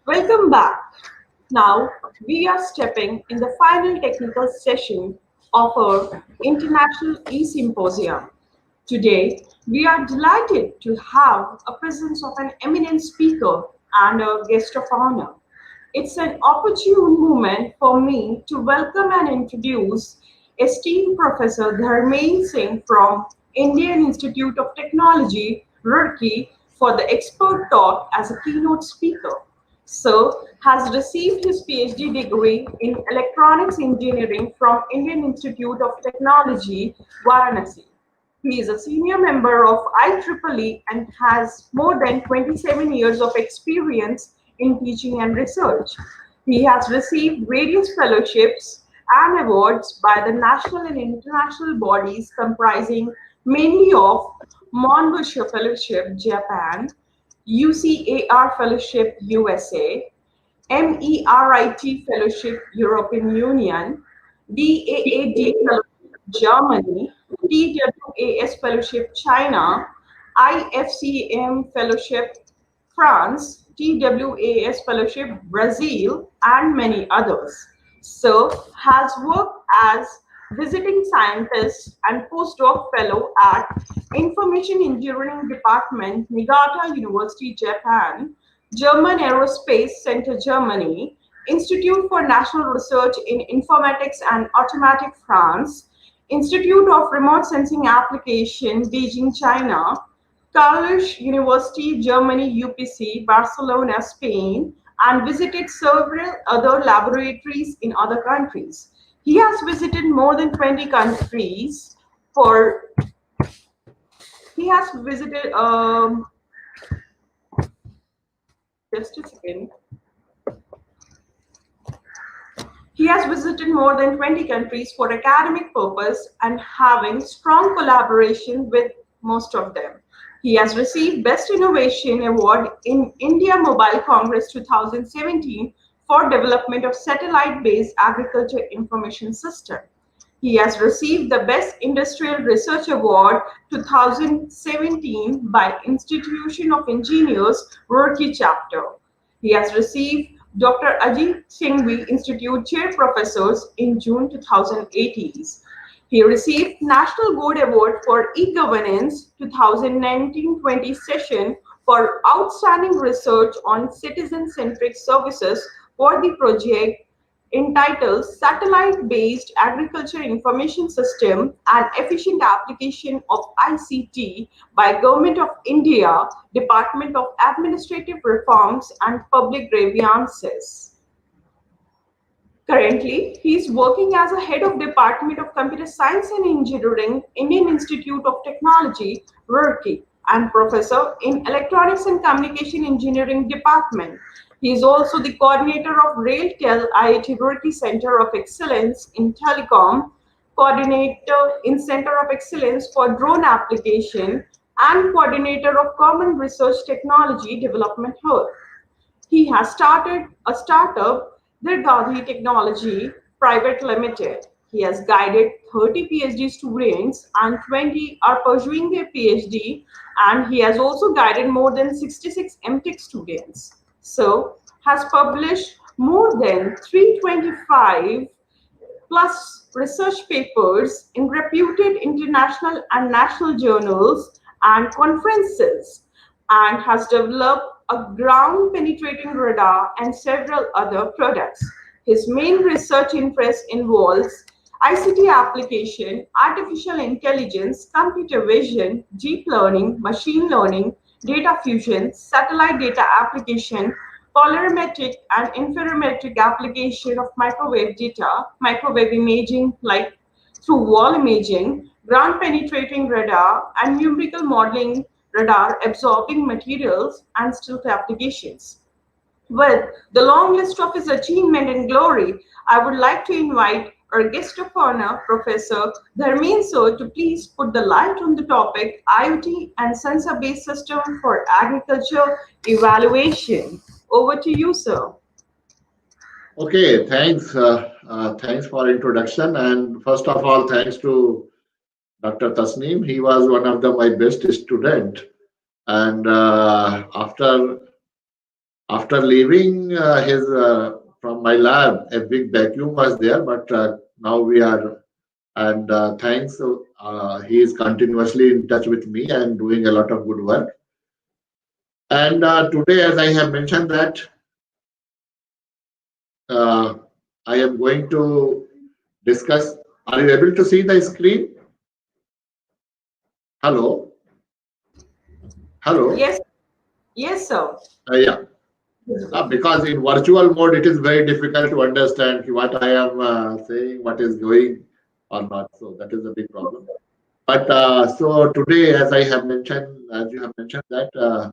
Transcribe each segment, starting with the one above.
Welcome back. Now we are stepping in the final technical session of our International E-Symposium. Today, we are delighted to have a presence of an eminent speaker and a guest of honor. It's an opportune moment for me to welcome and introduce esteemed Professor Dharmeen Singh from Indian Institute of Technology, Roorkee, for the expert talk as a keynote speaker. Sir has received his PhD degree in electronics engineering from Indian Institute of Technology, Varanasi. He is a senior member of IEEE and has more than 27 years of experience in teaching and research. He has received various fellowships and awards by the national and international bodies comprising mainly of Monbusher Fellowship, Japan, UCAR Fellowship, USA, MERIT Fellowship, European Union, DAAD Fellowship, Germany, TWAS Fellowship, China, IFCM Fellowship, France, TWAS Fellowship, Brazil, and many others. Sir has worked as visiting scientist and postdoc fellow at Information Engineering Department, Niigata University, Japan, German Aerospace Center, Germany, Institute for National Research in Informatics and Automatic, France, Institute of Remote Sensing Application, Beijing, China, Carlush University, Germany, UPC, Barcelona, Spain, and visited several other laboratories in other countries. He has visited more than 20 countries for, he has visited, just a second. He has visited more than 20 countries for academic purpose and having strong collaboration with most of them. He has received Best Innovation Award in India Mobile Congress 2017 for development of satellite-based agriculture information system. He has received the Best Industrial Research Award 2017 by Institution of Engineers, Roorkee chapter. He has received Dr. Ajit Singhvi Institute Chair Professors in June 2018. He received National Board Award for E-Governance 2019-20 session for outstanding research on citizen-centric services for the project entitled Satellite-Based Agriculture Information System and Efficient Application of ICT by Government of India, Department of Administrative Reforms and Public Grievances. Currently, he is working as a head of Department of Computer Science and Engineering, Indian Institute of Technology, Roorkee, and professor in Electronics and Communication Engineering Department. He is also the coordinator of RailTel IIT Roorkee Center of Excellence in Telecom, coordinator in Center of Excellence for Drone Application, and coordinator of Common Research Technology Development Hub. He has started a startup, Dirgadhi Technology Private Limited. He has guided 30 PhD students and 20 are pursuing their PhD, and he has also guided more than 66 MTech students. So, has published more than 325 plus research papers in reputed international and national journals and conferences, and has developed a ground penetrating radar and several other products. His main research interest involves ICT application, artificial intelligence, computer vision, deep learning, machine learning, data fusion, satellite data application, polarimetric and interferometric application of microwave data, microwave imaging like through wall imaging, ground penetrating radar, and numerical modeling radar absorbing materials and stealth applications. With the long list of his achievement and glory, I would like to invite our guest of honor, Professor Dharmeen Sir, to please put the light on the topic IoT and sensor-based system for agriculture evaluation. Over to you, sir. Okay, thanks for introduction. And first of all, thanks to Dr. Tasneem. He was one of my best student. And after leaving his from my lab, a big vacuum was there, but now we are, and thanks, he is continuously in touch with me and doing a lot of good work. And today, as I have mentioned that uh, I am going to discuss. Are you able to see the screen? Hello, hello. Yes, yes, sir. Yeah. Visible. Because in virtual mode, it is very difficult to understand what I am saying, what is going or not. So that is a big problem. But so today, as I have mentioned, as you have mentioned that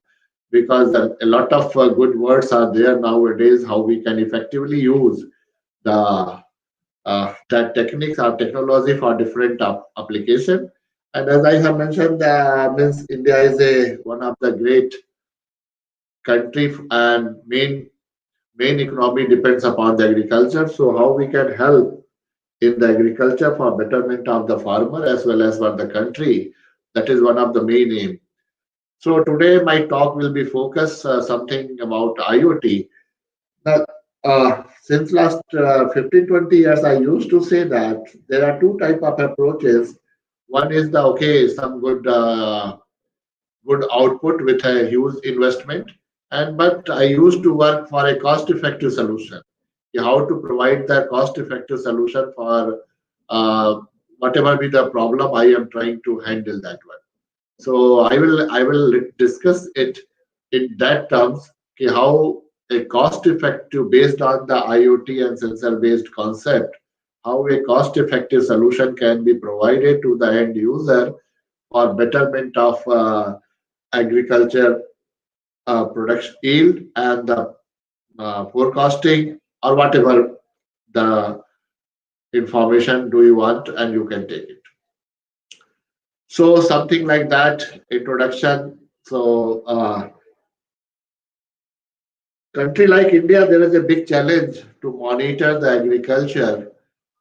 because a lot of good words are there nowadays, how we can effectively use the that techniques or technology for different application. And as I have mentioned, means India is a one of the great country and main economy depends upon the agriculture. So how we can help in the agriculture for betterment of the farmer as well as for the country, that is one of the main aim. So today my talk will be focused something about IoT. Now, since last 15, 20 years, I used to say that there are two type of approaches. One is the okay, some good output with a huge investment, and but I used to work for a cost-effective solution. How to provide the cost-effective solution for uh, whatever be the problem I am trying to handle that one. So I will discuss it in that terms. How a cost-effective based on the IoT and sensor-based concept, how a cost-effective solution can be provided to the end user for betterment of agriculture production yield and the forecasting or whatever the information do you want and you can take it. So something like that introduction. So country like India, there is a big challenge to monitor the agriculture.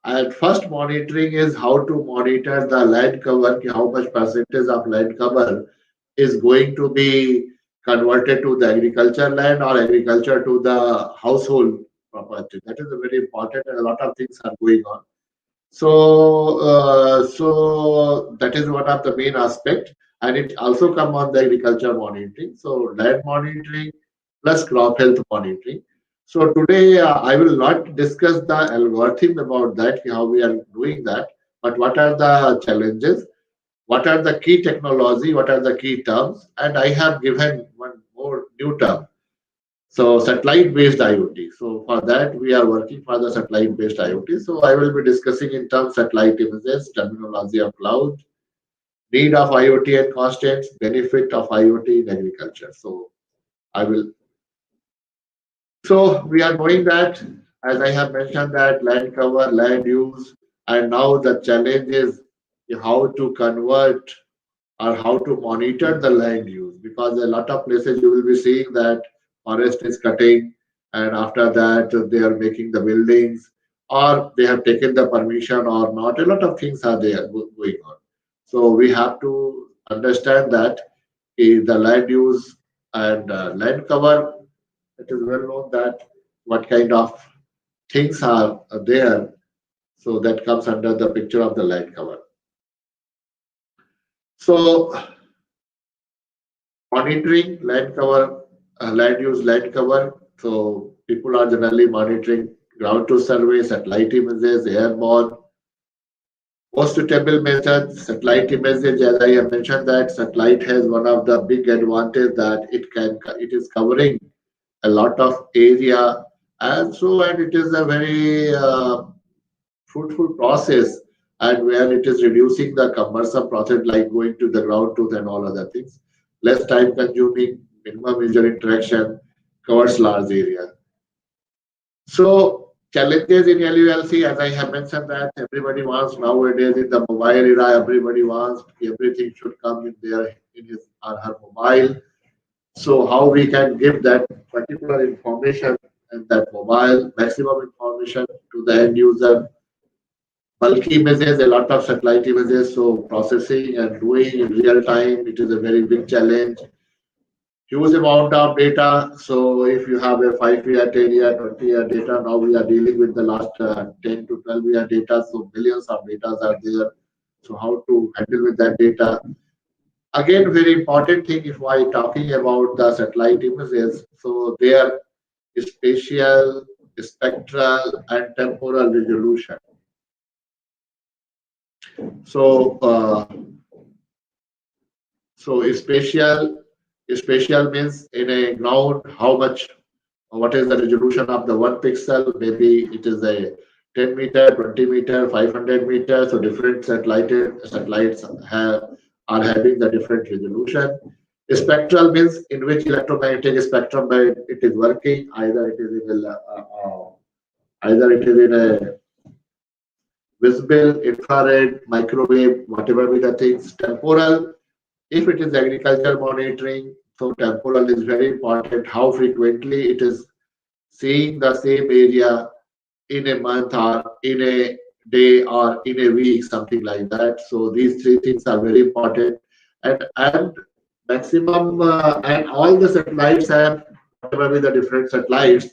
And first monitoring is how to monitor the land cover, how much percentage of land cover is going to be converted to the agriculture land or agriculture to the household property. That is a very important and a lot of things are going on. So that is one of the main aspect, and it also come on the agriculture monitoring. So land monitoring plus crop health monitoring. So today I will not discuss the algorithm about that, how we are doing that, but what are the challenges, what are the key technology, what are the key terms, and I have given one more new term. So satellite-based IoT. So for that, we are working for the satellite-based IoT. So I will be discussing in terms satellite images, terminology of cloud, need of IoT and constants, benefit of IoT in agriculture. So I will. So we are knowing that, as I have mentioned, that land cover, land use, and now the challenge is how to convert or how to monitor the land use, because a lot of places you will be seeing that forest is cutting and after that they are making the buildings or they have taken the permission or not. A lot of things are there going on. So we have to understand that the land use and land cover, it is well known that what kind of things are there. So that comes under the picture of the land cover. So monitoring land cover, land use, land cover. So people are generally monitoring ground truth survey, satellite images, airborne. Most suitable methods, satellite images. As I have mentioned, that satellite has one of the big advantage that it is covering a lot of area, and it is a very fruitful process, and where it is reducing the cumbersome process like going to the ground truth and all other things. Less time consuming, minimum user interaction, covers large area. So challenges in LULC, as I have mentioned, that everybody wants nowadays in the mobile era, everybody wants everything should come in their in his or her mobile. So how we can give that particular information and that mobile maximum information to the end user. Bulky images, a lot of satellite images, so processing and doing in real time, it is a very big challenge. huge amount of data. So if you have a 5-year, 10-year, 20-year data, now we are dealing with the last 10 to 12-year data. So billions of data are there. So how to handle with that data? Again, very important thing if I talking about the satellite images. So their spatial, spectral, and temporal resolution. So spatial means in a ground how much, what is the resolution of the one pixel. Maybe it is a 10 meter, 20 meter, 500 meter. So different satellites are having the different resolution. Spectral means in which electromagnetic spectrum it is working. Either it is in a visible, infrared, microwave, whatever be the things. Temporal, if it is agriculture monitoring, so temporal is very important. How frequently it is seeing the same area in a month or in a day or in a week, something like that. So these three things are very important. And maximum and all the satellites have, whatever be the different satellites,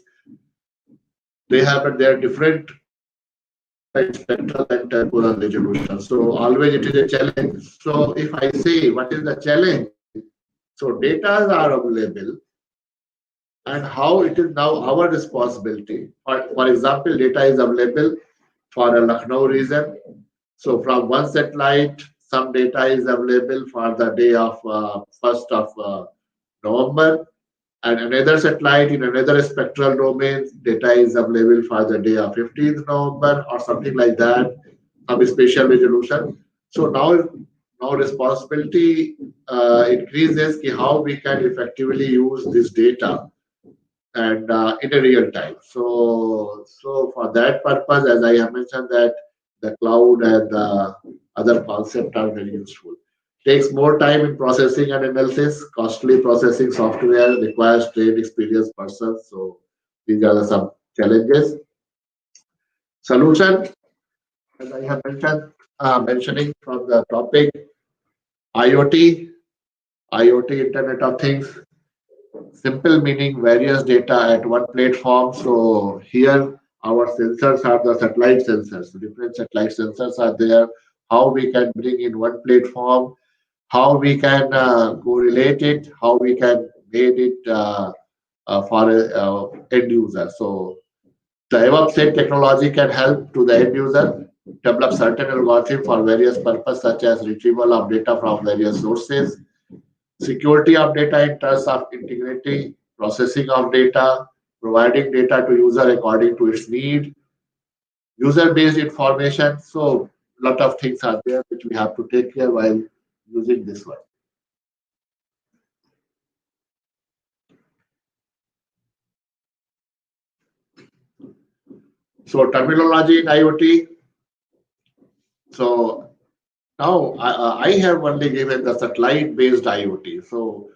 they have their different spectral and temporal resolution. So always it is a challenge. So if I say what is the challenge, so data are available, and how it is now our responsibility. For example, data is available for a Lucknow region. So from one satellite, some data is available for the day of 1st of November, and another satellite in another spectral domain, data is available for the day of 15th November or something like that, some spatial resolution. So now responsibility increases ki how we can effectively use this data and in a real time. So for that purpose, as I have mentioned, that the cloud and the other concept are very useful. Takes more time in processing and analysis. Costly processing software requires trained, experienced persons. So these are some challenges. Solution, as I have mentioned, mentioning from the topic, IoT, IoT, Internet of Things. Simple meaning various data at one platform. So here our sensors are the satellite sensors. So different satellite sensors are there. How we can bring in one platform, how we can correlate it, how we can made it for end user. So the above said technology can help to the end user develop certain algorithm for various purposes such as retrieval of data from various sources, security of data in terms of integrity, processing of data, providing data to user according to its need, user-based information. So a lot of things are there which we have to take care while using this one. So terminology in IoT. So now I have only given the satellite-based IoT. So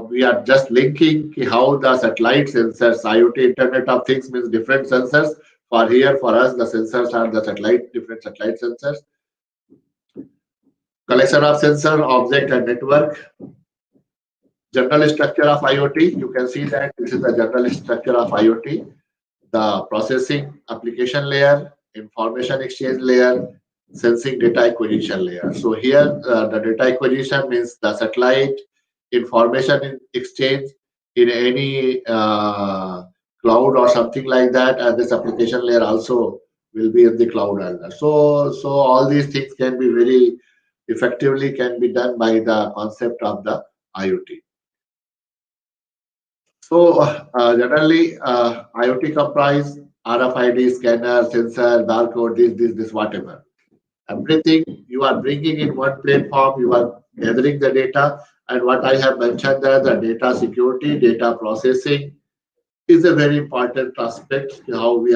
we are just linking how the satellite sensors, IoT, Internet of Things means different sensors. For here, for us, the sensors are the satellite, different satellite sensors. Collection of sensor, object, and network. General structure of IoT. You can see that this is the general structure of IoT. The processing application layer, information exchange layer, sensing data acquisition layer. So here the data acquisition means the satellite information exchange in any cloud or something like that, and this application layer also will be in the cloud as well. So all these things can be very effectively can be done by the concept of the IoT. So generally, IoT comprise RFID, scanner, sensor, barcode, this, whatever. Everything you are bringing in one platform, you are gathering the data, and what I have mentioned there, the data security, data processing is a very important aspect. How we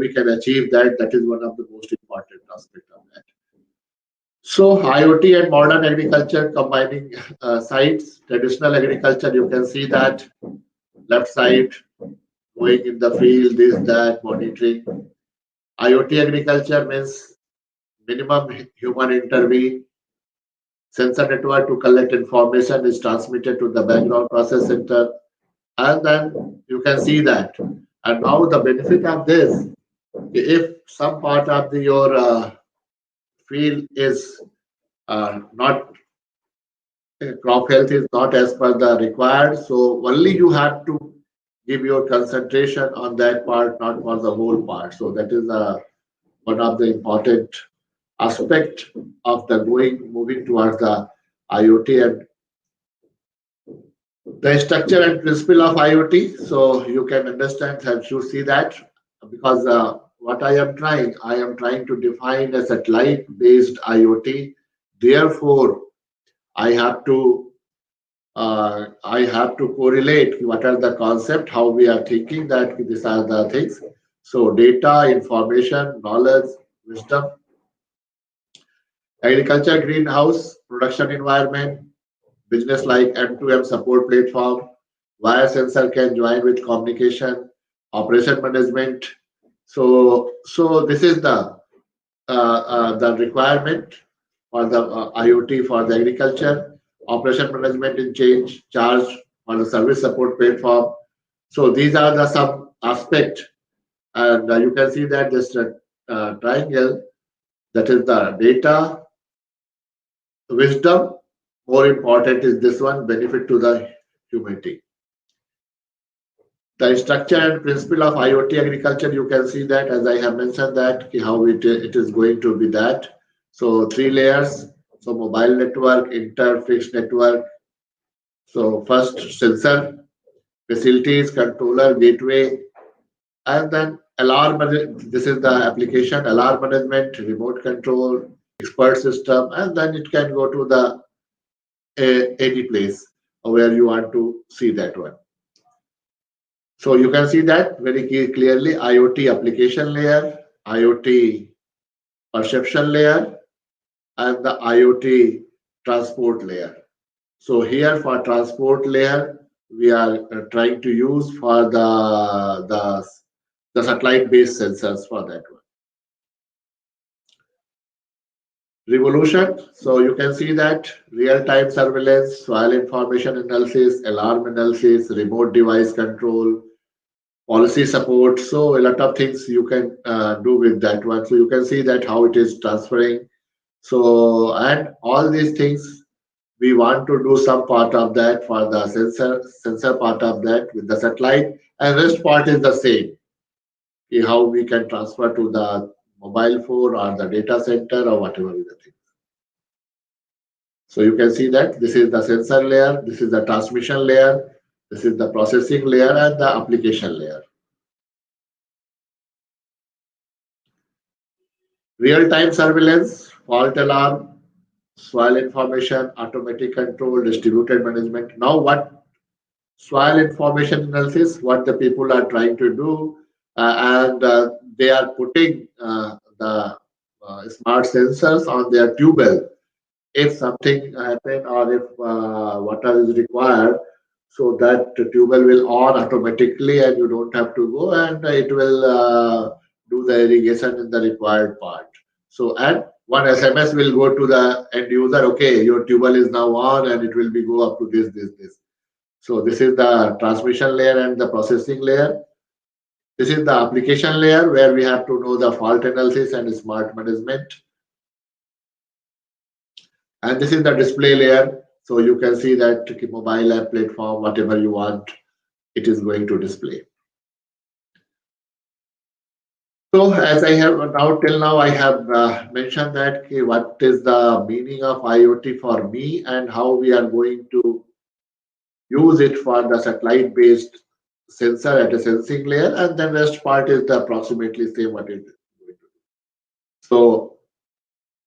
can achieve that. That is one of the most important aspects of that. So IoT and modern agriculture combining sites, traditional agriculture, you can see that left side going in the field, this, that, monitoring. IoT agriculture means minimum human intervene, sensor network to collect information is transmitted to the background process center, and then you can see that. And now the benefit of this, if some part of your field is not crop health is not as per the required, so only you have to give your concentration on that part, not for the whole part. So that is one of the important aspect of the moving towards the IoT and the structure and principle of IoT. So you can understand and you see that, because what I am trying to define a satellite-based IoT. Therefore, I have to correlate what are the concept, how we are thinking that these are the things. So data, information, knowledge, wisdom, agriculture greenhouse, production environment, business like M2M support platform, wire sensor can join with communication, operation management. So this is the requirement for the IoT for the agriculture, operation management in change, charge for the service support platform. So these are the some aspect, and you can see that this triangle, that is the data, wisdom. More important is this one, benefit to the humanity. The structure and principle of IoT agriculture, you can see that, as I have mentioned that how it is going to be that. So 3 layers. So mobile network, interfixed network. So first sensor, facilities, controller, gateway, and then alarm. This is the application, alarm management, remote control, expert system, and then it can go to the any place where you want to see that one. So you can see that very clearly, IoT application layer, IoT perception layer, and the IoT transport layer. So here for transport layer, we are trying to use for the satellite-based sensors for that one. Revolution. So you can see that real-time surveillance, soil information analysis, alarm analysis, remote device control, policy support. So a lot of things you can do with that one. So you can see that how it is transferring. So, and all these things, we want to do some part of that for the sensor part of that with the satellite, and rest part is the same. How we can transfer to the mobile phone or the data center or whatever is the thing. So you can see that this is the sensor layer, this is the transmission layer, this is the processing layer, and the application layer. Real-time surveillance, fault alarm, soil information, automatic control, distributed management. Now what soil information analysis, what the people are trying to do, and they are putting the smart sensors on their tube well. If something happen or if water is required, so that tube well will on automatically and you don't have to go, and it will do the irrigation in the required part. So, and one SMS will go to the end user, okay, your tube well is now on and it will be go up to this. So this is the transmission layer and the processing layer. This is the application layer where we have to know the fault analysis and smart management. And this is the display layer. So you can see that mobile app platform, whatever you want, it is going to display. So as I have now till now, I have mentioned that what is the meaning of IoT for me and how we are going to use it for the satellite-based sensor at a sensing layer, and then rest part is the approximately same what it is going to do. So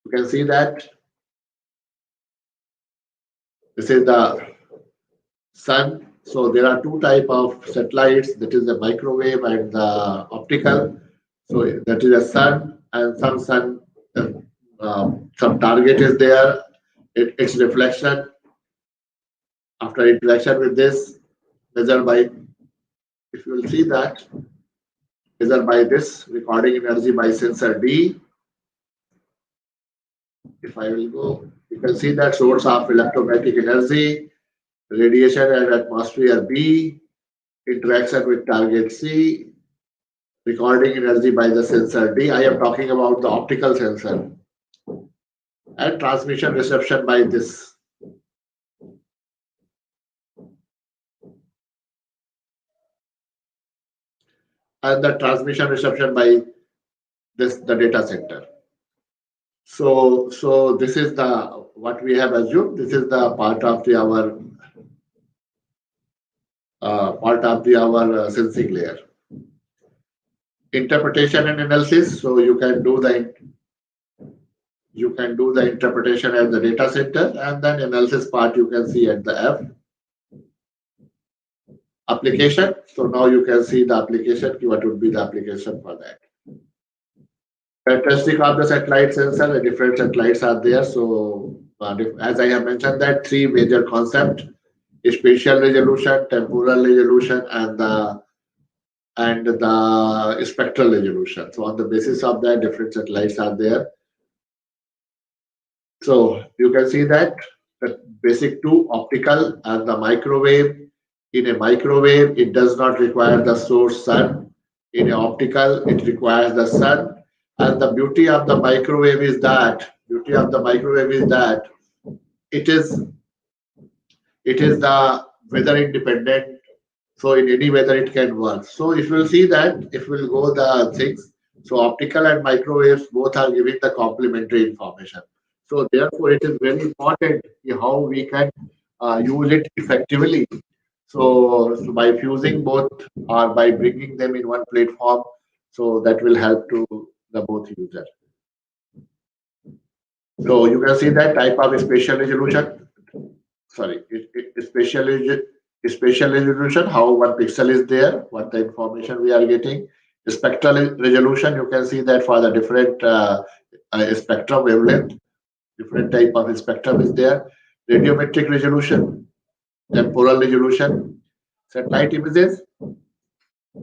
you can see that this is the sun. So there are two type of satellites, that is the microwave and the optical. So that is a sun, and some target is there. Its reflection after interaction with this measured by, if you will see that, measured by this recording energy by sensor D. If I will go You can see that source of electromagnetic energy, radiation at atmosphere B, interaction with target C, recording energy by the sensor D. I am talking about the optical sensor, and transmission reception by this. And the transmission reception by this, the data center. So this is the what we have assumed. This is the part of the our sensing layer. Interpretation and analysis. So you can do the interpretation at the data center, and then analysis part you can see at the F. Application. So now you can see the application. What would be the application for that? Characteristic of the satellite sensor. The different satellites are there. So as I have mentioned, that three major concepts: spatial resolution, temporal resolution, and the spectral resolution. So on the basis of that, different satellites are there. So you can see that the basic two, optical and the microwave. In a microwave, it does not require the source sun. In an optical, it requires the sun. And the beauty of the microwave is that it is the weather independent. So in any weather it can work. So if we'll see that, if we'll go the things, so optical and microwaves both are giving the complementary information. So therefore it is very important how we can use it effectively. So by fusing both or by bringing them in one platform, so that will help to the both users. So you can see that type of spatial resolution. Sorry, spatial resolution, how one pixel is there, what the information we are getting. Spectral resolution, you can see that for the different spectrum wavelength, different type of spectrum is there. Radiometric resolution, temporal resolution, satellite images,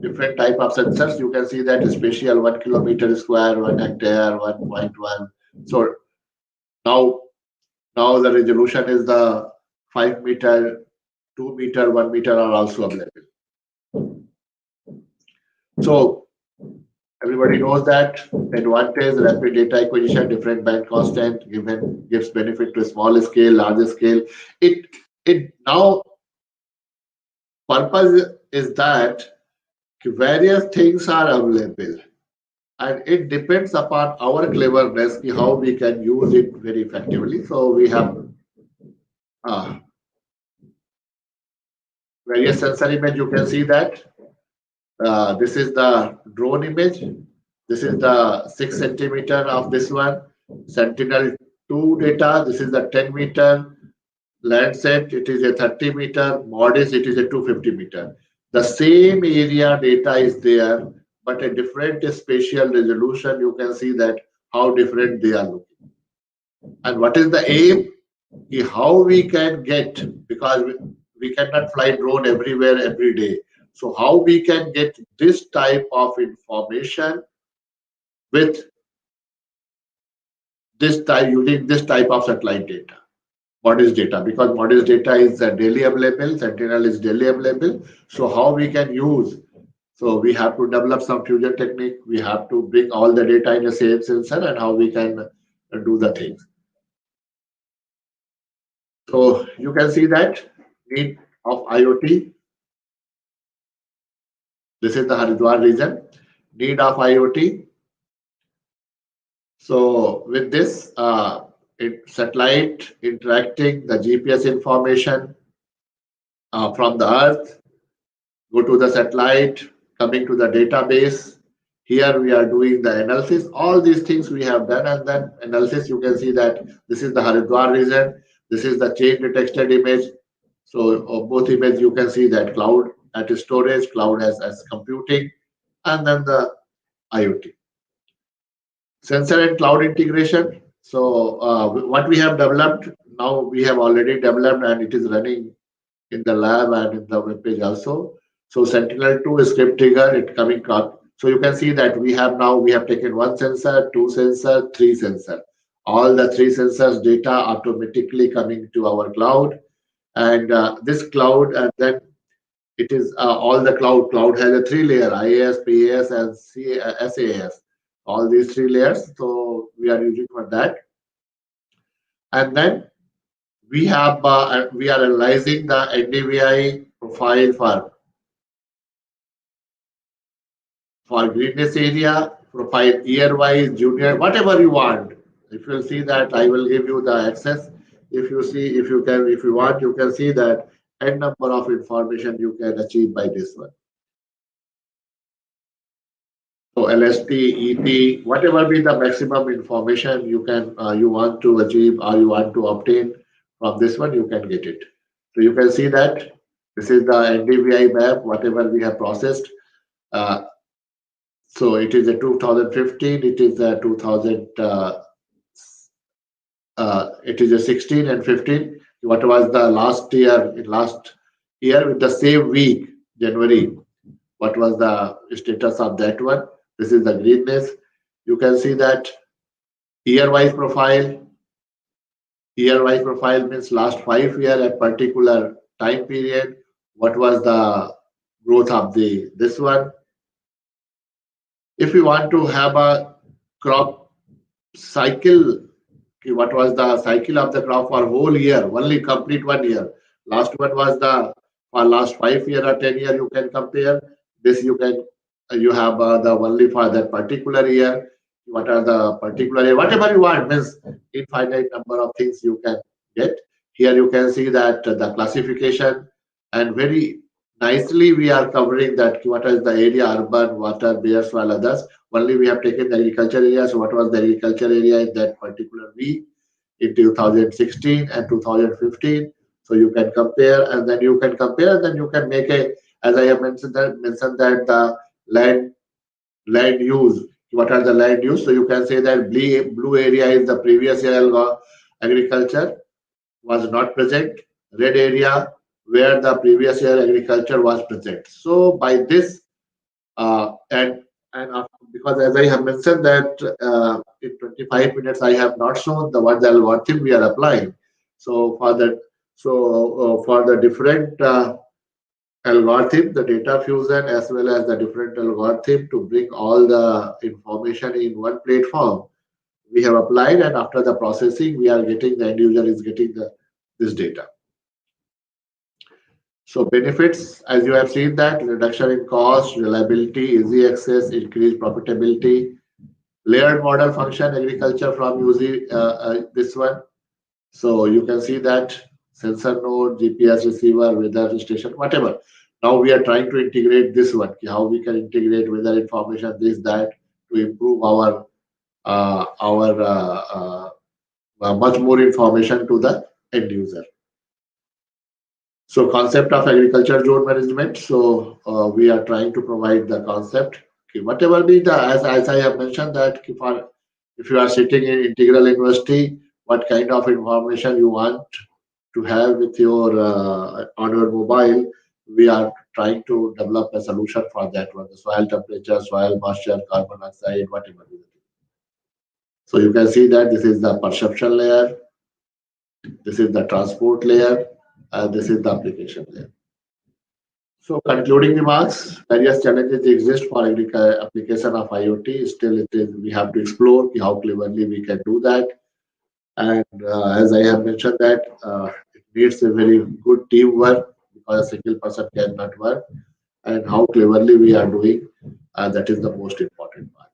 different type of sensors. You can see that spatial 1 kilometer square, 1 hectare, 1.1. So now the resolution is the 5 meter, 2 meter, 1 meter are also available. So everybody knows that advantage, rapid data acquisition, different band constant gives benefit to small scale, larger scale. It now purpose is that various things are available, and it depends upon our cleverness how we can use it very effectively. So we have various sensor image. You can see that this is the drone image. This is the 6 centimeter of this one. Sentinel-2 data. This is the 10 meter. Landsat, it is a 30 meter. MODIS, it is a 250 meter. The same area data is there, but a different spatial resolution. You can see that how different they are looking. And what is the aim? How we can get, because we cannot fly drone everywhere every day. So how we can get this type of information with this type, using this type of satellite data, MODIS data, because MODIS data is daily available, Sentinel is daily available. So how we can use? So we have to develop some fusion technique. We have to bring all the data in the same sensor, and how we can do the things. So you can see that need of IoT. This is the Haridwar region. Need of IoT. So with this, satellite interacting the GPS information from the Earth, go to the satellite, coming to the database. Here we are doing the analysis. All these things we have done, and then analysis. You can see that this is the Haridwar region. This is the change detected image. So both images you can see that cloud at storage, cloud as computing, and then the IoT. Sensor and cloud integration. So what we have developed, now we have already developed, and it is running in the lab and in the web page also. So Sentinel-2 script trigger, it coming up. So you can see that we have taken one sensor, two sensor, three sensor. all the three sensors data automatically coming to our cloud. And this cloud, and then it is all the cloud. Cloud has a three layer: IaaS, PaaS, and SaaS. All these three layers. So we are using for that. And then we are analyzing the NDVI profile for greenness area, profile year wise, junior, whatever you want. If you see that, I will give you the access. If you see, if you can, if you want, you can see that n number of information you can achieve by this one. So LST, ET, whatever be the maximum information you can you want to achieve or you want to obtain from this one, you can get it. So you can see that this is the NDVI map, whatever we have processed. Uh, so it is a 2015, it is a 2000, it is a 16 and 15. What was the last year? Last year with the same week, January. What was the status of that one? This is the greenness. You can see that year-wise profile. Year-wise profile means last 5 years at particular time period. What was the growth of this one? If we want to have a crop cycle, what was the cycle of the crop for whole year? Only complete 1 year. Last one was the for last 5 year or 10 year. You can compare this. You can you have the only for that particular year. What are the particular year? Whatever you want means infinite number of things you can get. Here you can see that the classification, and very nicely we are covering that what is the area urban, what are bears, while others. Only we have taken the agriculture area. So what was the agriculture area in that particular week in 2016 and 2015? So you can compare, and then you can compare, and then you can make a, as I have mentioned that the land use. What are the land use? So you can say that blue area is the previous year agriculture was not present. Red area where the previous year agriculture was present. So by this and because as I have mentioned that in 25 minutes I have not shown the what the algorithm we are applying. So for the for the different algorithm, the data fusion as well as the different algorithm to bring all the information in one platform, we have applied, and after the processing, we are getting the end user is getting this data. So benefits, as you have seen that reduction in cost, reliability, easy access, increased profitability, layered model function agriculture from using this one. So you can see that sensor node, GPS receiver, weather station, whatever. Now we are trying to integrate this one, how we can integrate weather information, this, that, to improve our much more information to the end user. So concept of agriculture zone management. So we are trying to provide the concept. Okay, whatever be the, as I have mentioned that if you are sitting in Integral University, what kind of information you want to have with your on your mobile, we are trying to develop a solution for that one. The soil temperature, soil moisture, carbon dioxide, whatever. So you can see that this is the perception layer, this is the transport layer, and this is the application layer. So concluding remarks, various challenges exist for application of IoT. Still, we have to explore how cleverly we can do that. And as I have mentioned that it needs a very good teamwork because a single person cannot work. And how cleverly we are doing, that is the most important part.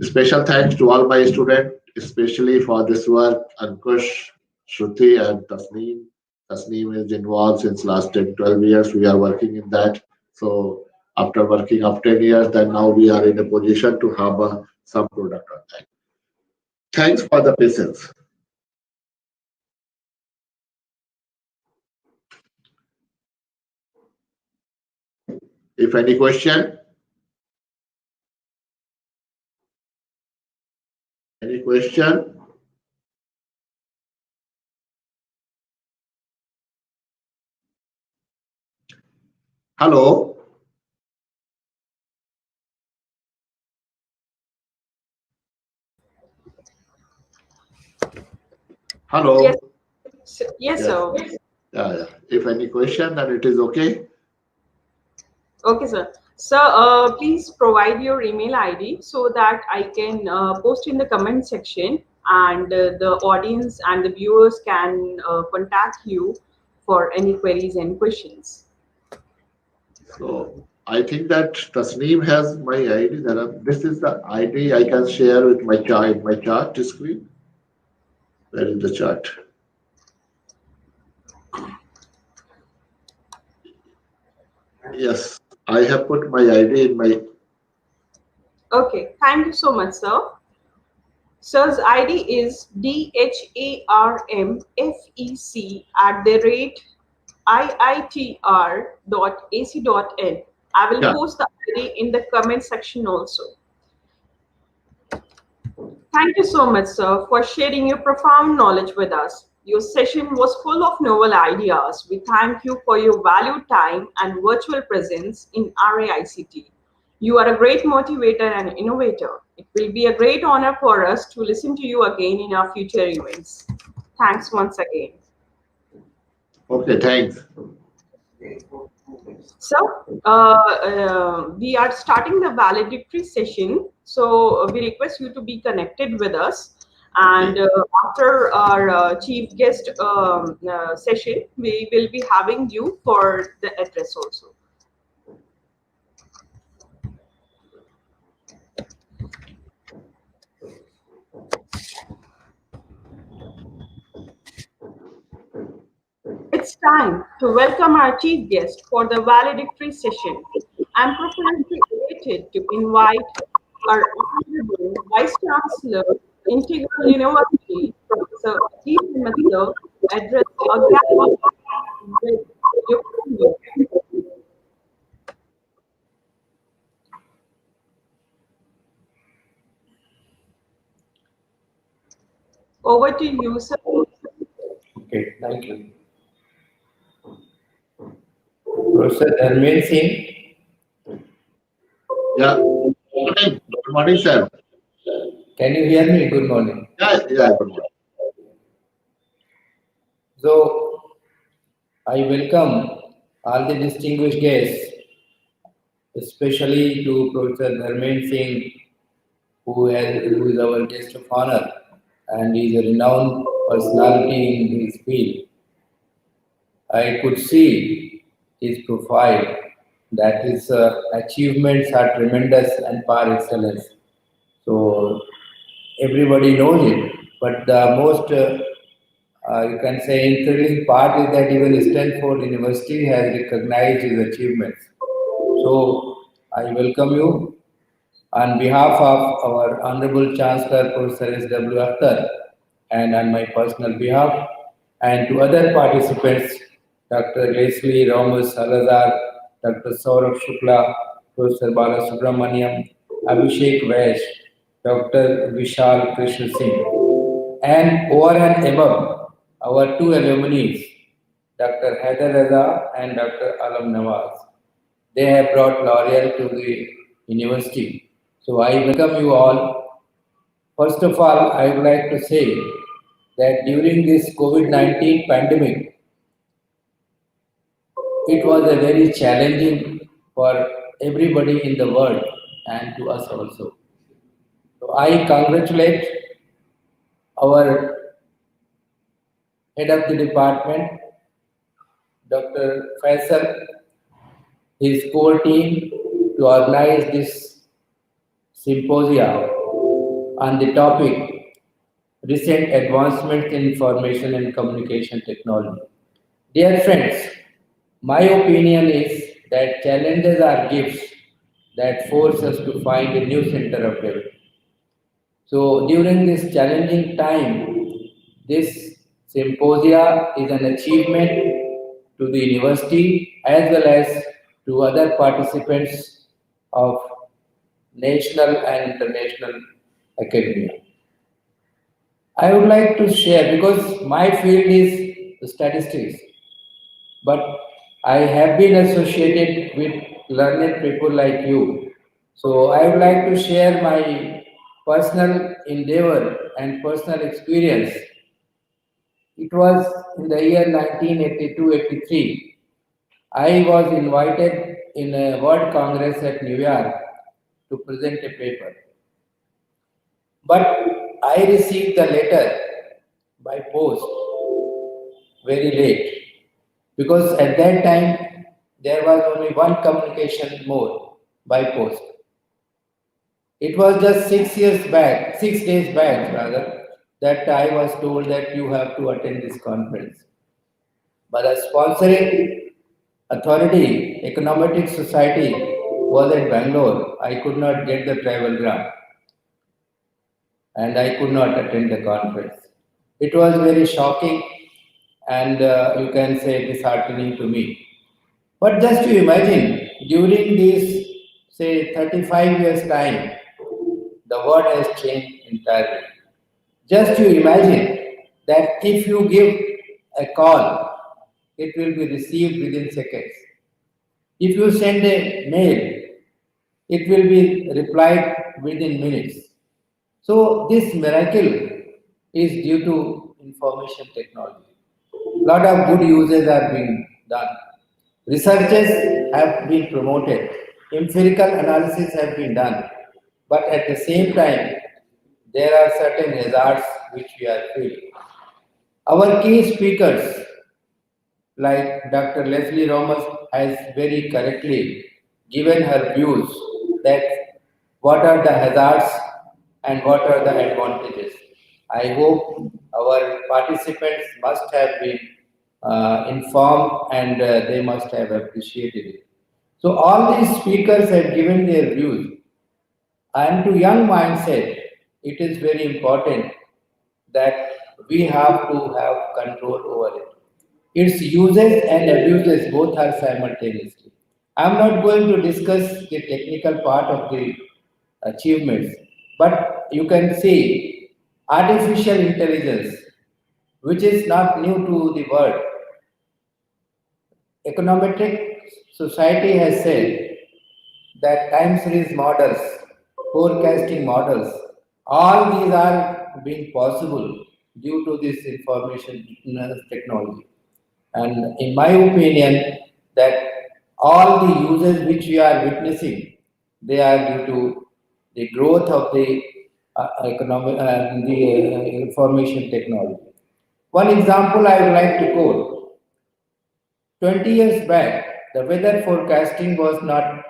Special thanks to all my students, especially for this work, Ankush, Shruti, and Tasneem. Tasneem is involved since last 10, 12 years. We are working in that. So after working of 10 years, then now we are in a position to have some product on that. Thanks for the patience. If any question? Any question? Hello? Yes, Hello. yes, Yes. sir. Yeah. If any question, then it is okay. Okay, sir. Sir, please provide your email ID so that I can post in the comment section, and the audience and the viewers can contact you for any queries and questions. So I think that Tasneem has my ID. This is the ID I can share with my chart screen. Where is the chart? Yes, I have put my ID in my. Okay, thank you so much, sir. Sir's ID is dharmfec@iitr.ac.in. I will Yeah. post the ID in the comment section also. Thank you so much, sir, for sharing your profound knowledge with us. Your session was full of novel ideas. We thank you for your valued time and virtual presence in RAICT. You are a great motivator and innovator. It will be a great honor for us to listen to you again in our future events. Thanks once again. Okay. Thanks. So, we are starting the valedictory session. So, we request you to be connected with us. And Okay. after our chief guest session, we will be having you for the address also. It's time to welcome our chief guest for the valedictory session. I'm profoundly elated to invite our Honorable Vice Chancellor, Integral University, Professor Ajit Mathur, to address a gathering with your keynote. Over to you, sir. Okay, thank you. Professor Dharmendra Singh, Yeah. Morning. Good morning, sir. can you hear me? Good morning. Yeah. Yeah. Good morning. So, I welcome all the distinguished guests, especially to Professor Dharmendra Singh, who is our guest of honor and is a renowned personality in his field. I could see his profile that his achievements are tremendous and par excellence. So everybody knows it, but the most you can say thrilling part is that even Stanford University has recognized his achievements. So I welcome you on behalf of our Honorable Chancellor Professor S.W. Akhtar and on my personal behalf, and to other participants, Dr. Leslie Ramos Salazar, Dr. Saurabh Shukla, Professor Bala Subramaniam, Abhishek Vaish, Dr. Vishal Krishna Singh, and over and above, our two alumni, Dr. Haider Raza and Dr. Alam Nawaz. They have brought L'Oreal to the university. So I welcome you all. First of all, I would like to say that during this COVID-19 pandemic, it was a very challenging for everybody in the world and to us also. So I congratulate our head of the department, Dr. Faisal, his core team to organize this symposia on the topic recent advancements in information and communication technology. Dear friends, my opinion is that challenges are gifts that force us to find a new center of gravity. So during this challenging time, this symposia is an achievement to the university as well as to other participants of national and international academia. I would like to share because my field is statistics, but I have been associated with learned people like you. So I would like to share my personal endeavor and personal experience it was in the year 1982-83. I was invited in a World Congress at New York to present a paper. But I received the letter by post very late because at that time there was only one communication mode by post. It was just 6 years back, 6 days back rather, that I was told that you have to attend this conference. But the sponsoring authority, Econometric Society, was at Bangalore. I could not get the travel grant and I could not attend the conference. It was very shocking and you can say disheartening to me. But just to imagine, during this, say, 35 years' time, the world has changed entirely. Just to imagine that if you give a call, it will be received within seconds. If you send a mail, it will be replied within minutes. So this miracle is due to information technology. Lot of good uses are being done. Researches have been promoted. Empirical analysis have been done. But at the same time, there are certain hazards which we are feeling. Our key speakers, like Dr. Leslie Romas, has very correctly given her views that what are the hazards and what are the advantages. I hope our participants must have been informed and they must have appreciated it. So all these speakers have given their views, and to young mindset, it is very important that we have to have control over it. Its uses and abuses both are simultaneously. I'm not going to discuss the technical part of the achievements, but you can see artificial intelligence, which is not new to the world. Econometric Society has said that time series models, forecasting models, all these are being possible due to this information technology. And in my opinion, that all the uses which we are witnessing, they are due to the growth of the information technology. One example I would like to quote: 20 years back, the weather forecasting was not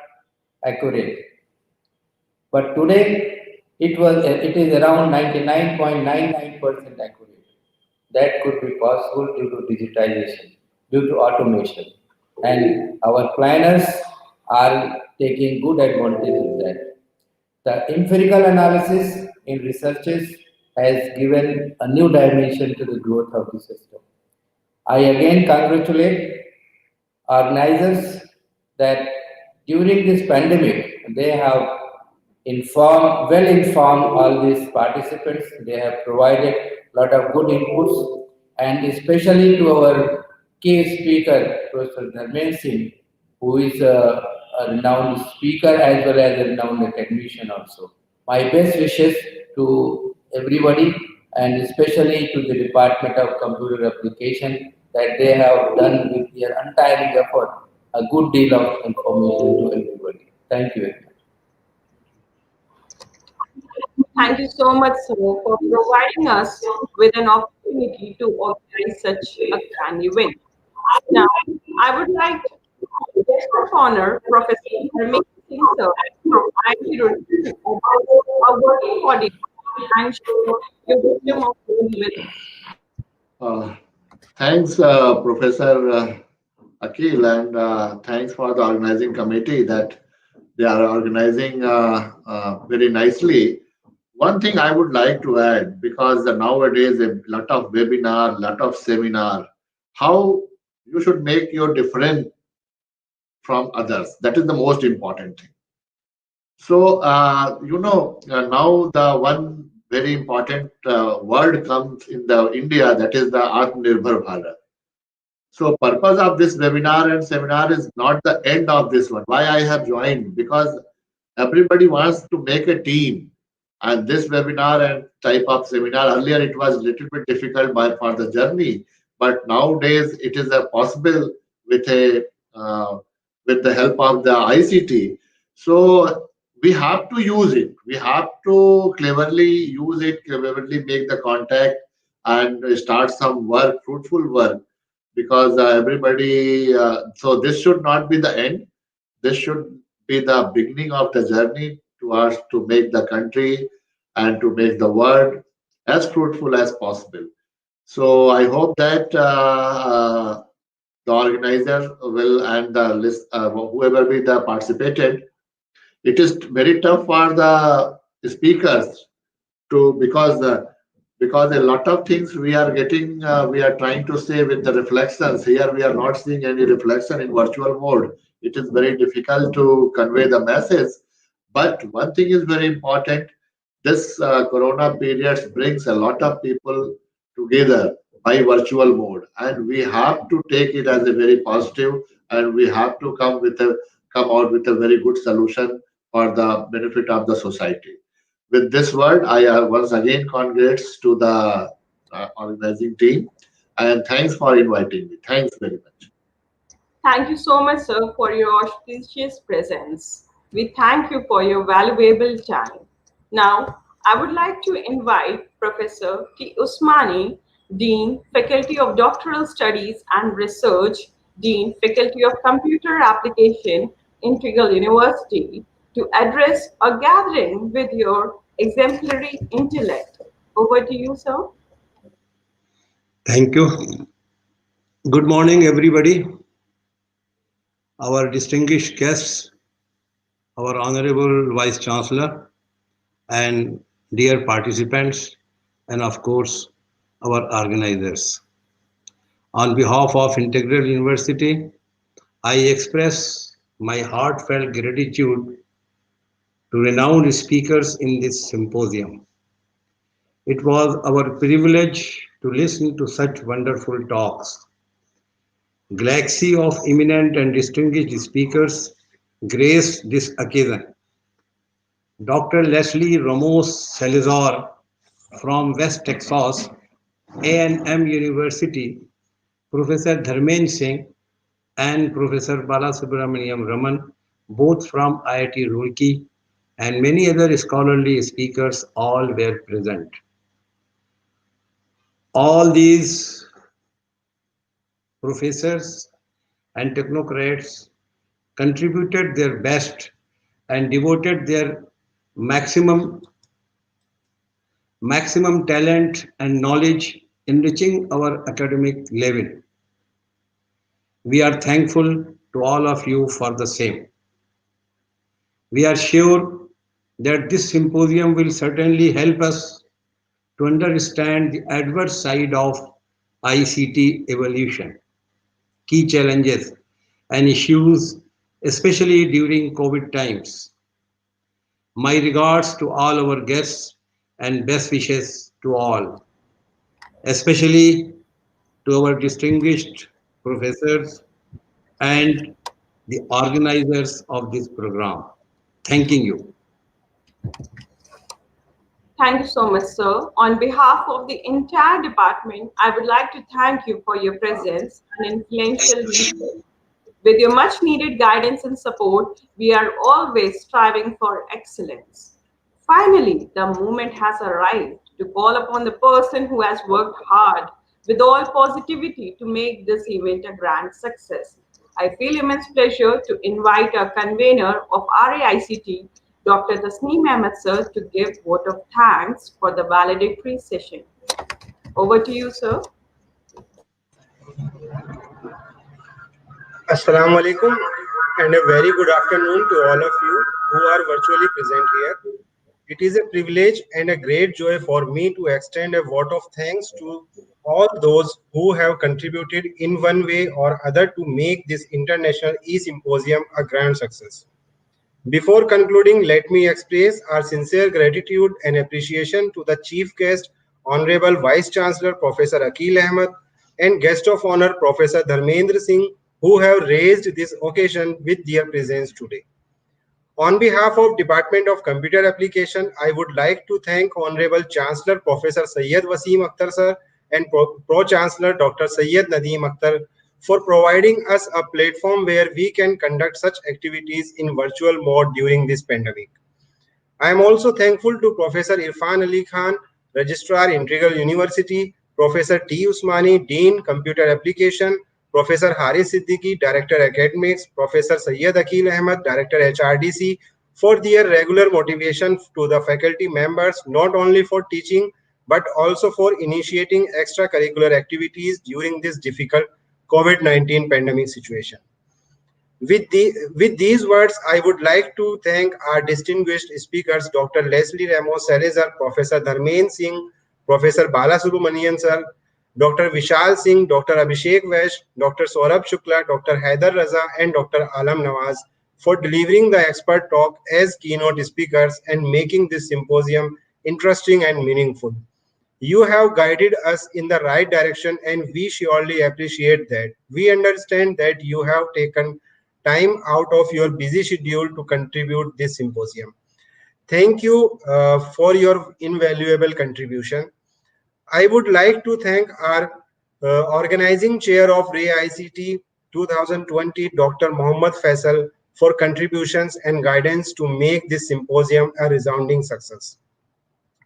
accurate, but today it is around 99.99% accurate. That could be possible due to digitization, due to automation, and our planners are taking good advantage of that. The empirical analysis in researches has given a new dimension to the growth of the system. I again congratulate organizers that during this pandemic they have well informed all these participants. They have provided a lot of good inputs, and especially to our key speaker, Professor Dharmen Singh, who is a renowned speaker as well as a renowned academician also. My best wishes to everybody, and especially to the Department of Computer Application, that they have done with their untiring effort a good deal of information to everybody. Thank you very much. Thank you so much, sir, for providing us with an opportunity to organize such a grand event. Now, I would like to guest of honor Professor Dharmesh Singh, sir, from IIT Roorkee, about our working body and share your wisdom of doing with us. Uh, Thanks, Professor Akil, and thanks for the organizing committee that they are organizing very nicely. One thing I would like to add, because nowadays a lot of webinar, lot of seminar, how you should make your different from others. That is the most important thing. So, now the one very important word comes in the India, that is the Atmanirbhar Bharat. So purpose of this webinar and seminar is not the end of this one. Why I have joined? Because everybody wants to make a team. And this webinar and type of seminar, earlier it was a little bit difficult for the journey, but nowadays it is possible with with the help of the ICT. So we have to use it. We have to cleverly use it, cleverly make the contact and start some work, fruitful work, because everybody. So this should not be the end. This should be the beginning of the journey towards to make the country and to make the world as fruitful as possible. So I hope that the organizer will and the list, whoever be the participated, it is very tough for the speakers to because a lot of things we are getting we are trying to say with the reflections here we are not seeing any reflection in virtual mode. It is very difficult to convey the message, but one thing is very important. This corona period brings a lot of people together by virtual mode, and we have to take it as a very positive, and we have to come out with a very good solution for the benefit of the society. With this word, I once again congrats to the organizing team, and thanks for inviting me. Thanks very much. Thank you so much, sir, for your auspicious presence. We thank you for your valuable time. Now, I would like to invite Professor T. Usmani, Dean, Faculty of Doctoral Studies and Research, Dean, Faculty of Computer Application, Integral University, to address a gathering with your exemplary intellect. Over to you, sir. Thank you. Good morning, everybody. Our distinguished guests, our Honorable Vice Chancellor, and dear participants, and of course, our organizers. On behalf of Integral University, I express my heartfelt gratitude to renowned speakers in this symposium. It was our privilege to listen to such wonderful talks. Galaxy of eminent and distinguished speakers graced this occasion. Dr. Leslie Ramos Salazar from West Texas A&M University, Professor Dharmendra Singh and Professor Balasubramaniam Raman, both from IIT Roorkee, and many other scholarly speakers all were present. All these professors and technocrats contributed their best and devoted their maximum talent and knowledge enriching our academic level. We are thankful to all of you for the same. We are sure that this symposium will certainly help us to understand the adverse side of ICT evolution, key challenges and issues, especially during COVID times. My regards to all our guests and best wishes to all, especially to our distinguished professors and the organizers of this program. Thanking you. Thank you so much, sir. On behalf of the entire department, I would like to thank you for your presence and influential research. With your much needed guidance and support, we are always striving for excellence. Finally, the moment has arrived to call upon the person who has worked hard with all positivity to make this event a grand success. I feel immense pleasure to invite our convener of RAICT, Dr. Tasneem Ahmed sir, to give vote of thanks for the valedictory session. Over to you, sir. Assalamu alaikum and a very good afternoon to all of you who are virtually present here. It is a privilege and a great joy for me to extend a vote of thanks to all those who have contributed in one way or other to make this International E-Symposium a grand success. Before concluding, let me express our sincere gratitude and appreciation to the Chief Guest, Honorable Vice Chancellor Professor Akil Ahmed, and Guest of Honor Professor Dharmendra Singh, who have raised this occasion with their presence today. On behalf of Department of Computer Application, I would like to thank Honorable Chancellor Professor Syed Wasim Akhtar sir and Pro-Chancellor Dr. Syed Nadeem Akhtar for providing us a platform where we can conduct such activities in virtual mode during this pandemic. I am also thankful to Professor Irfan Ali Khan, Registrar, Integral University, Professor T. Usmani, Dean, Computer Application, Professor Haris Siddiqui, Director Academics, Professor Syed Akil Ahmed, Director HRDC, for their regular motivation to the faculty members, not only for teaching, but also for initiating extracurricular activities during this difficult COVID-19 pandemic situation. With these words, I would like to thank our distinguished speakers, Dr. Leslie Ramos Salazar, Professor Dharmen Singh, Professor Bala Subramanian sir, Dr. Vishal Singh, Dr. Abhishek Vaish, Dr. Saurabh Shukla, Dr. Haider Raza, and Dr. Alam Nawaz for delivering the expert talk as keynote speakers and making this symposium interesting and meaningful. You have guided us in the right direction, and we surely appreciate that. We understand that you have taken time out of your busy schedule to contribute this symposium. Thank you for your invaluable contribution. I would like to thank our organizing chair of Ray ICT 2020, Dr. Mohammad Faisal, for contributions and guidance to make this symposium a resounding success.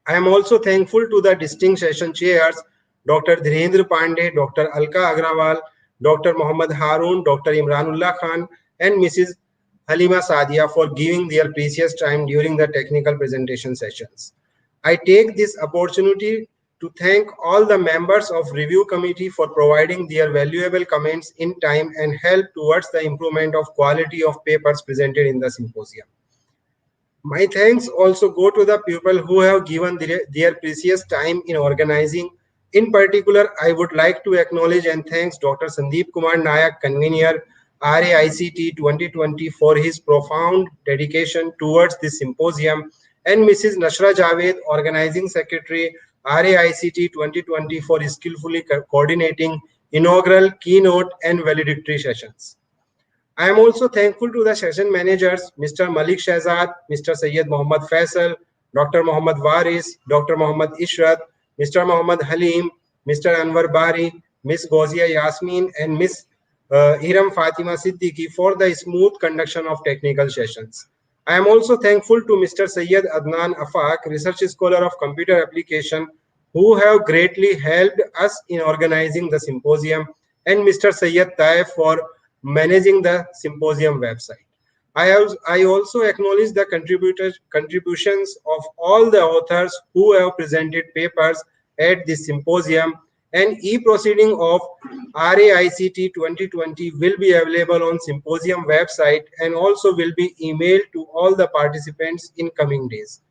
I am also thankful to the distinct session chairs, Dr. Dhirendra Pandey, Dr. Alka Agrawal, Dr. Muhammad Harun, Dr. Imranullah Khan, and Mrs. Halima Sadia for giving their precious time during the technical presentation sessions. I take this opportunity to thank all the members of review committee for providing their valuable comments in time and help towards the improvement of quality of papers presented in the symposium. My thanks also go to the people who have given their precious time in organizing. In particular, I would like to acknowledge and thanks Dr. Sandeep Kumar Nayak, convener RAICT 2020, for his profound dedication towards this symposium, and Mrs. Nashra Javed, organizing secretary RAICT 2020, for skillfully coordinating inaugural, keynote, and valedictory sessions. I am also thankful to the session managers, Mr. Malik Shahzad, Mr. Syed Muhammad Faisal, Dr. Muhammad Waris, Dr. Muhammad Ishrat, Mr. Muhammad Halim, Mr. Anwar Bari, Ms. Gozia Yasmin, and Ms. Hiram Fatima Siddiqui for the smooth conduction of technical sessions. I am also thankful to Mr. Syed Adnan Afaq, Research Scholar of Computer Application, who have greatly helped us in organizing the symposium, and Mr. Syed Taif for managing the symposium website. I also acknowledge the contributions of all the authors who have presented papers at this symposium, and e-proceeding of RAICT 2020 will be available on symposium website and also will be emailed to all the participants in coming days.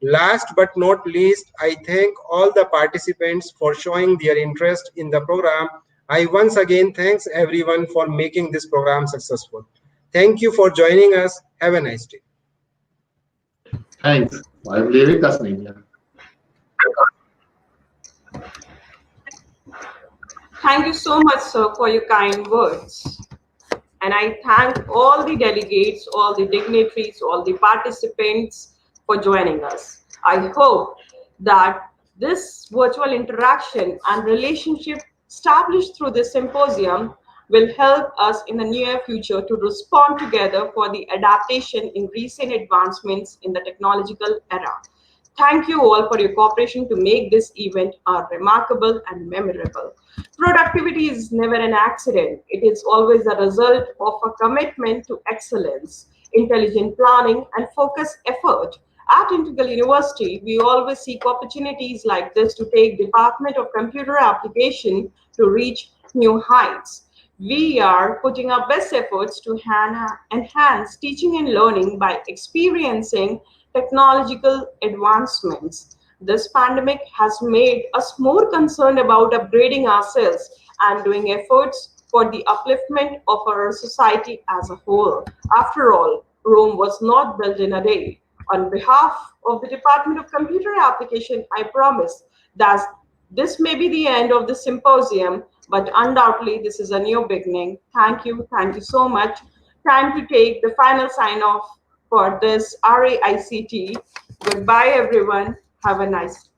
Last but not least, I thank all the participants for showing their interest in the program. I once again thanks everyone for making this program successful. Thank you for joining us. Have a nice day. Thanks. I'm leaving Tasneem. Thank you so much, sir, for your kind words. And I thank all the delegates, all the dignitaries, all the participants for joining us. I hope that this virtual interaction and relationship established through this symposium will help us in the near future to respond together for the adaptation in recent advancements in the technological era. Thank you all for your cooperation to make this event remarkable and memorable. Productivity is never an accident. It is always a result of a commitment to excellence, intelligent planning, and focused effort. At Integral University, we always seek opportunities like this to take Department of Computer Application to reach new heights. We are putting our best efforts to enhance teaching and learning by experiencing technological advancements. This pandemic has made us more concerned about upgrading ourselves and doing efforts for the upliftment of our society as a whole. After all, Rome was not built in a day. On behalf of the Department of Computer Application, I promise that this may be the end of the symposium, but undoubtedly this is a new beginning. Thank you so much. Time to take the final sign off for this RAICT. Goodbye, everyone. Have a nice day.